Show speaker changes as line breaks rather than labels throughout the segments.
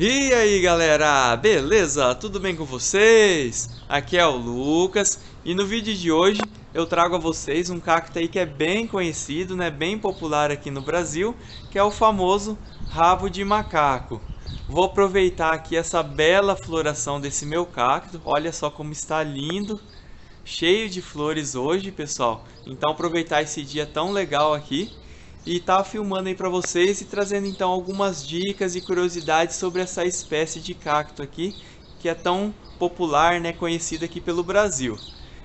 E aí galera, beleza? Tudo bem com vocês? Aqui é o Lucas e no vídeo de hoje eu trago a vocês um cacto aí que é bem conhecido, né? Bem popular aqui no Brasil, que é o famoso rabo de macaco. Vou aproveitar aqui essa bela floração desse meu cacto, olha só como está lindo, cheio de flores hoje, pessoal. Então aproveitar esse dia tão legal aqui e tá filmando aí para vocês e trazendo então algumas dicas e curiosidades sobre essa espécie de cacto aqui, que é tão popular, né, conhecida aqui pelo Brasil.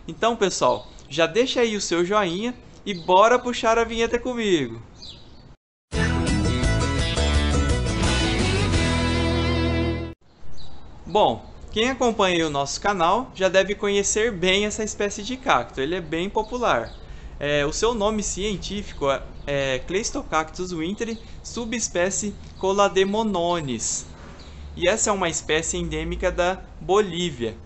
Então, pessoal, já deixa aí o seu joinha e bora puxar a vinheta comigo. Bom, quem acompanha o nosso canal já deve conhecer bem essa espécie de cacto, ele é bem popular. O seu nome científico é Cleistocactus winteri, subespécie Colademonones. E essa é uma espécie endêmica da Bolívia.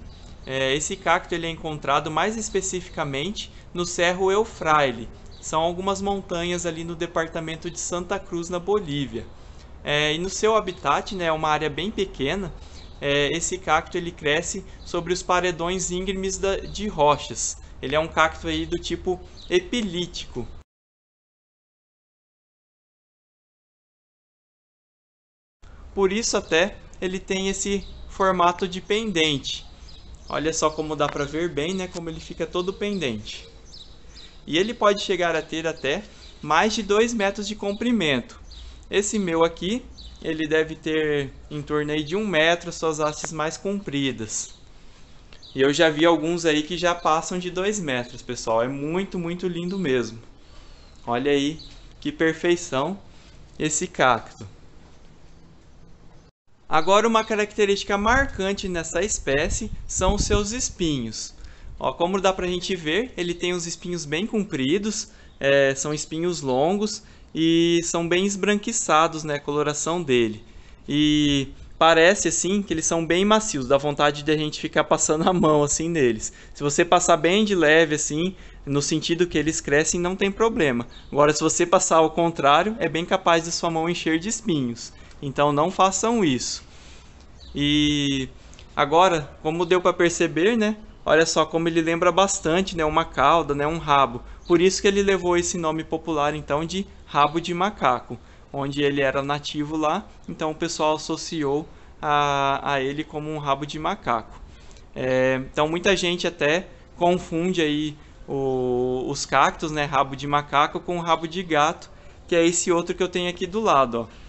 Esse cacto ele é encontrado mais especificamente no Cerro El Fraile. São algumas montanhas ali no departamento de Santa Cruz, na Bolívia. E no seu habitat, né, é uma área bem pequena. Esse cacto ele cresce sobre os paredões íngremes de rochas. Ele é um cacto aí do tipo epilítico. Por isso até ele tem esse formato de pendente. Olha só como dá para ver bem, né, como ele fica todo pendente. E ele pode chegar a ter até mais de 2 metros de comprimento. Esse meu aqui, ele deve ter em torno aí de 1 metro, suas hastes mais compridas. E eu já vi alguns aí que já passam de 2 metros, pessoal. É muito, muito lindo mesmo. Olha aí que perfeição esse cacto. Agora, uma característica marcante nessa espécie são os seus espinhos. Ó, como dá pra gente ver, ele tem os espinhos bem compridos, são espinhos longos e são bem esbranquiçados, né, a coloração dele. E parece assim que eles são bem macios, dá vontade de a gente ficar passando a mão assim neles. Se você passar bem de leve assim, no sentido que eles crescem, não tem problema. Agora, se você passar ao contrário, é bem capaz de sua mão encher de espinhos. Então não façam isso. E agora, como deu para perceber, né? Olha só como ele lembra bastante, né, uma cauda, né, um rabo. Por isso que ele levou esse nome popular então de rabo de macaco, onde ele era nativo lá, então o pessoal associou a ele como um rabo de macaco. Então muita gente até confunde aí os cactos, né, rabo de macaco com rabo de gato, que é esse outro que eu tenho aqui do lado, ó.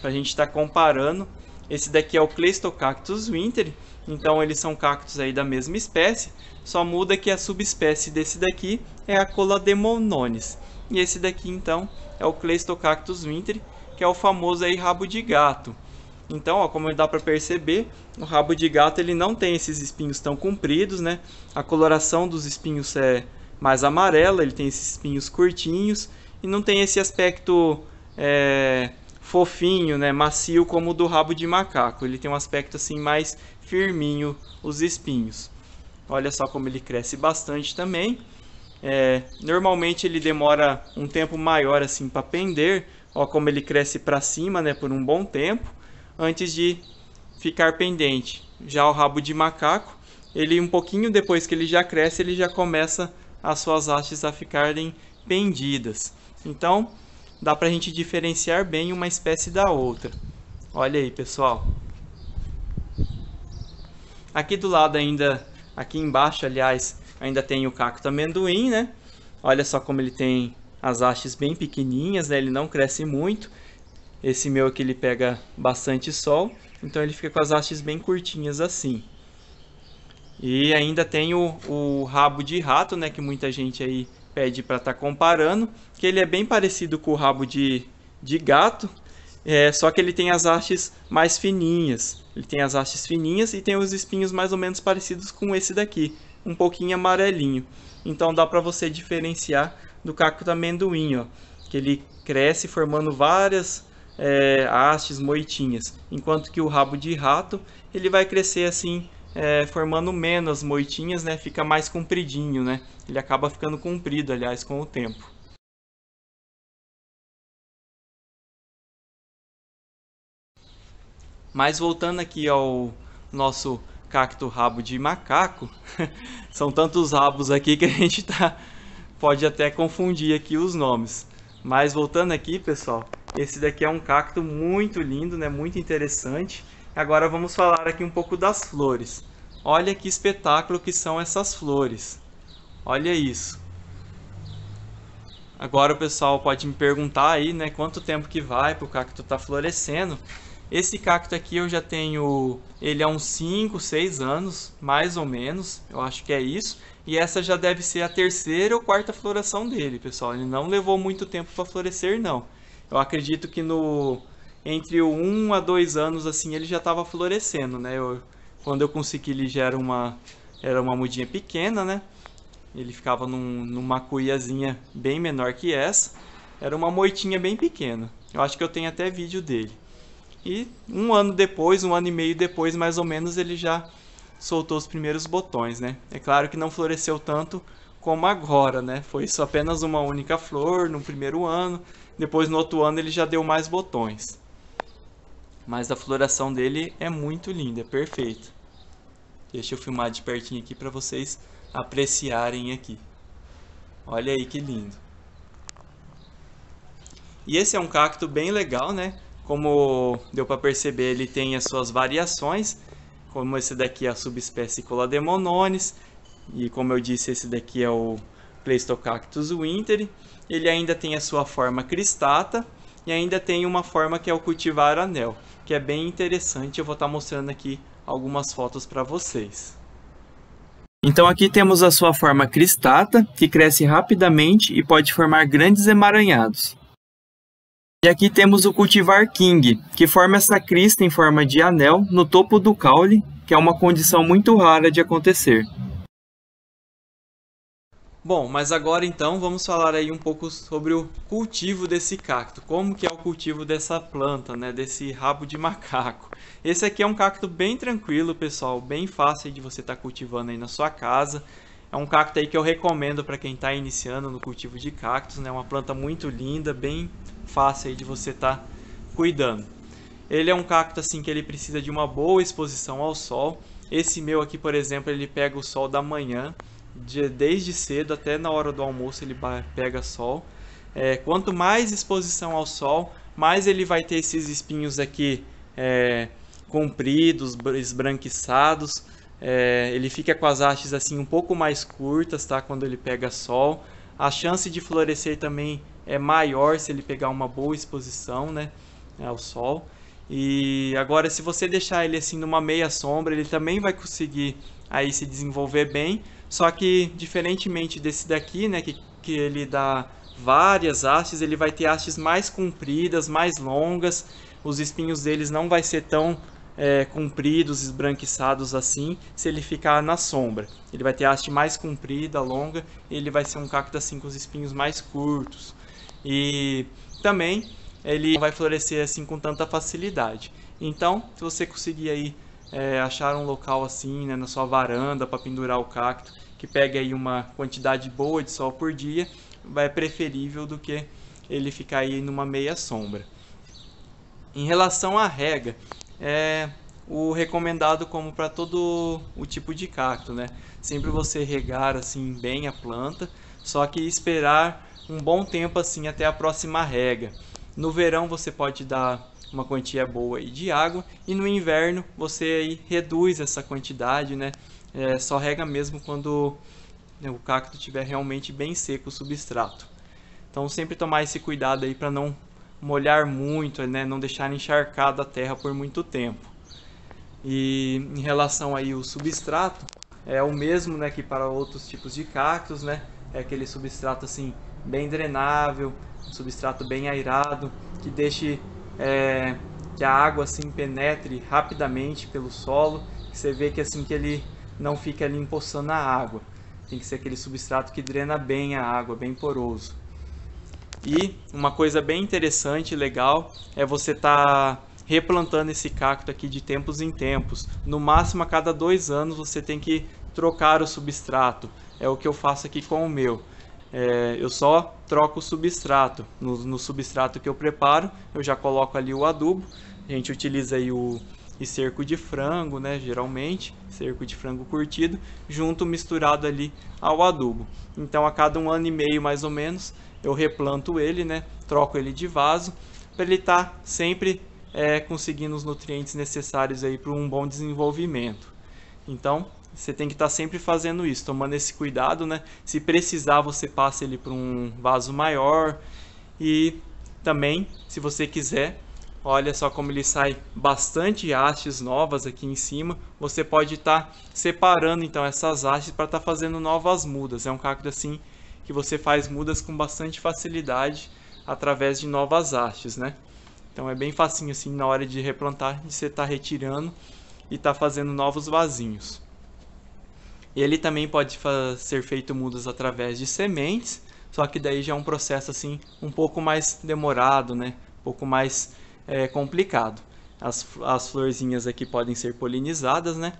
Pra gente estar comparando, esse daqui é o Cleistocactus winteri, então eles são cactos aí da mesma espécie, só muda que a subespécie desse daqui é a Colademonones. E esse daqui então é o Cleistocactus winteri, que é o famoso aí rabo de gato. Então, ó, como dá para perceber, o rabo de gato ele não tem esses espinhos tão compridos, né? A coloração dos espinhos é mais amarela, ele tem esses espinhos curtinhos e não tem esse aspecto fofinho, né, macio como o do rabo de macaco. Ele tem um aspecto assim mais firminho, os espinhos. Olha só como ele cresce bastante também. Normalmente ele demora um tempo maior assim para pender. Ó, como ele cresce para cima, né, por um bom tempo antes de ficar pendente. Já o rabo de macaco, ele um pouquinho depois que ele já cresce, ele já começa as suas hastes a ficarem pendidas. Então dá para a gente diferenciar bem uma espécie da outra. Olha aí, pessoal. Aqui do lado ainda, aqui embaixo, aliás, ainda tem o cacto amendoim, né? Olha só como ele tem as hastes bem pequenininhas, né? Ele não cresce muito. Esse meu aqui ele pega bastante sol, então ele fica com as hastes bem curtinhas assim. E ainda tem o rabo de rato, né? Que muita gente aí pede para estar comparando, que ele é bem parecido com o rabo de gato, só que ele tem as hastes mais fininhas. Ele tem as hastes fininhas e tem os espinhos mais ou menos parecidos com esse daqui, um pouquinho amarelinho. Então dá para você diferenciar do cacto amendoim, ó, que ele cresce formando várias hastes, moitinhas, enquanto que o rabo de rato ele vai crescer assim, formando menos moitinhas, né? Fica mais compridinho, né? Ele acaba ficando comprido, aliás, com o tempo. Mas voltando aqui ao nosso cacto rabo de macaco, são tantos rabos aqui que a gente pode até confundir aqui os nomes. Mas voltando aqui, pessoal, esse daqui é um cacto muito lindo, né? Muito interessante. Agora vamos falar aqui um pouco das flores. Olha que espetáculo que são essas flores. Olha isso. Agora o pessoal pode me perguntar aí, né, quanto tempo que vai para o cacto estar florescendo. Esse cacto aqui eu já tenho ele há uns 5, 6 anos, mais ou menos, eu acho que é isso. E essa já deve ser a terceira ou quarta floração dele, pessoal. Ele não levou muito tempo para florescer, não. Eu acredito que entre 1 a 2 anos assim ele já estava florescendo, né? Quando eu consegui ele já era uma mudinha pequena, né? Ele ficava numa cuiazinha bem menor que essa. Era uma moitinha bem pequena. Eu acho que eu tenho até vídeo dele. E um ano depois, 1 ano e meio depois, mais ou menos, ele já soltou os primeiros botões, né? É claro que não floresceu tanto como agora, né? Foi só apenas uma única flor no primeiro ano. Depois, no outro ano, ele já deu mais botões. Mas a floração dele é muito linda, é perfeita. Deixa eu filmar de pertinho aqui para vocês apreciarem aqui. Olha aí que lindo. E esse é um cacto bem legal, né? Como deu para perceber, ele tem as suas variações, como esse daqui é a subespécie Colademonones, e como eu disse, esse daqui é o Pleistocactus winteri. Ele ainda tem a sua forma cristata e ainda tem uma forma que é o cultivar anel, que é bem interessante. Eu vou estar mostrando aqui algumas fotos para vocês. Então aqui temos a sua forma cristata, que cresce rapidamente e pode formar grandes emaranhados. E aqui temos o cultivar king, que forma essa crista em forma de anel no topo do caule, que é uma condição muito rara de acontecer. Bom, mas agora então vamos falar aí um pouco sobre o cultivo desse cacto. Como que é o cultivo dessa planta, né, desse rabo de macaco. Esse aqui é um cacto bem tranquilo, pessoal, bem fácil de você estar cultivando aí na sua casa. É um cacto aí que eu recomendo para quem está iniciando no cultivo de cactos, né, uma planta muito linda, bem fácil aí de você estar cuidando. Ele é um cacto assim que ele precisa de uma boa exposição ao sol. Esse meu aqui, por exemplo, ele pega o sol da manhã, desde cedo até na hora do almoço ele pega sol. Quanto mais exposição ao sol, mais ele vai ter esses espinhos aqui compridos, esbranquiçados. Ele fica com as hastes assim um pouco mais curtas, tá? Quando ele pega sol. A chance de florescer também é maior se ele pegar uma boa exposição, né, ao sol. E agora, se você deixar ele assim numa meia sombra, ele também vai conseguir aí se desenvolver bem. Só que, diferentemente desse daqui, né, que ele dá várias hastes, ele vai ter hastes mais compridas, mais longas. Os espinhos deles não vai ser tão compridos, esbranquiçados assim, se ele ficar na sombra. Ele vai ter a haste mais comprida, longa, e ele vai ser um cacto assim com os espinhos mais curtos. E também ele não vai florescer assim com tanta facilidade. Então, se você conseguir aí achar um local assim, né, na sua varanda para pendurar o cacto, que pegue aí uma quantidade boa de sol por dia, vai preferível do que ele ficar aí numa meia sombra. Em relação à rega, o recomendado como para todo o tipo de cacto, né? Sempre você regar assim bem a planta, só que esperar um bom tempo assim até a próxima rega. No verão você pode dar uma quantia boa aí de água e no inverno você aí reduz essa quantidade, né? Só rega mesmo quando o cacto estiver realmente bem seco o substrato. Então sempre tomar esse cuidado aí para não molhar muito, né? Não deixar encharcada a terra por muito tempo. E em relação aí ao substrato, é o mesmo, né, que para outros tipos de cactos, né? É aquele substrato assim bem drenável, um substrato bem airado, que deixe que a água assim penetre rapidamente pelo solo. Você vê que assim que ele não fica ali empoçando a água. Tem que ser aquele substrato que drena bem a água, bem poroso. E uma coisa bem interessante e legal é você estar replantando esse cacto aqui de tempos em tempos. No máximo a cada 2 anos você tem que trocar o substrato. É o que eu faço aqui com o meu. Eu só troco o substrato. No substrato que eu preparo, eu já coloco ali o adubo. A gente utiliza aí o e cerco de frango, né, geralmente, cerco de frango curtido, junto misturado ali ao adubo. Então a cada 1 ano e meio mais ou menos, eu replanto ele, né, troco ele de vaso, para ele estar sempre conseguindo os nutrientes necessários aí para um bom desenvolvimento. Então, você tem que estar sempre fazendo isso, tomando esse cuidado, né? Se precisar, você passa ele para um vaso maior. E também, se você quiser, olha só como ele sai bastante hastes novas aqui em cima. Você pode estar separando então essas hastes para estar fazendo novas mudas. É um cacto assim que você faz mudas com bastante facilidade através de novas hastes, né? Então é bem facinho assim na hora de replantar, de você estar retirando e estar fazendo novos vasinhos. Ele também pode ser feito mudas através de sementes, só que daí já é um processo assim um pouco mais demorado, né? Um pouco mais complicado. As florzinhas aqui podem ser polinizadas, né?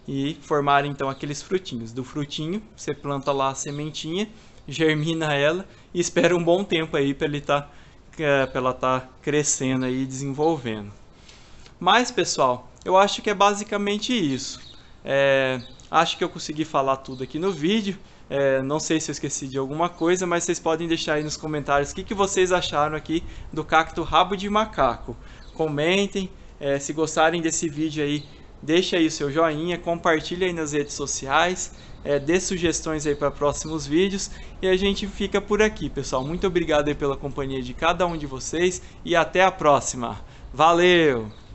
E formar então aqueles frutinhos. Do frutinho, você planta lá a sementinha, germina ela e espera um bom tempo aí para ela estar crescendo aí e desenvolvendo. Mas, pessoal, eu acho que é basicamente isso. Acho que eu consegui falar tudo aqui no vídeo. Não sei se eu esqueci de alguma coisa, mas vocês podem deixar aí nos comentários o que vocês acharam aqui do cacto rabo de macaco. Comentem, se gostarem desse vídeo aí, deixa aí o seu joinha, compartilha aí nas redes sociais, dê sugestões aí para próximos vídeos e a gente fica por aqui, pessoal. Muito obrigado aí pela companhia de cada um de vocês e até a próxima. Valeu!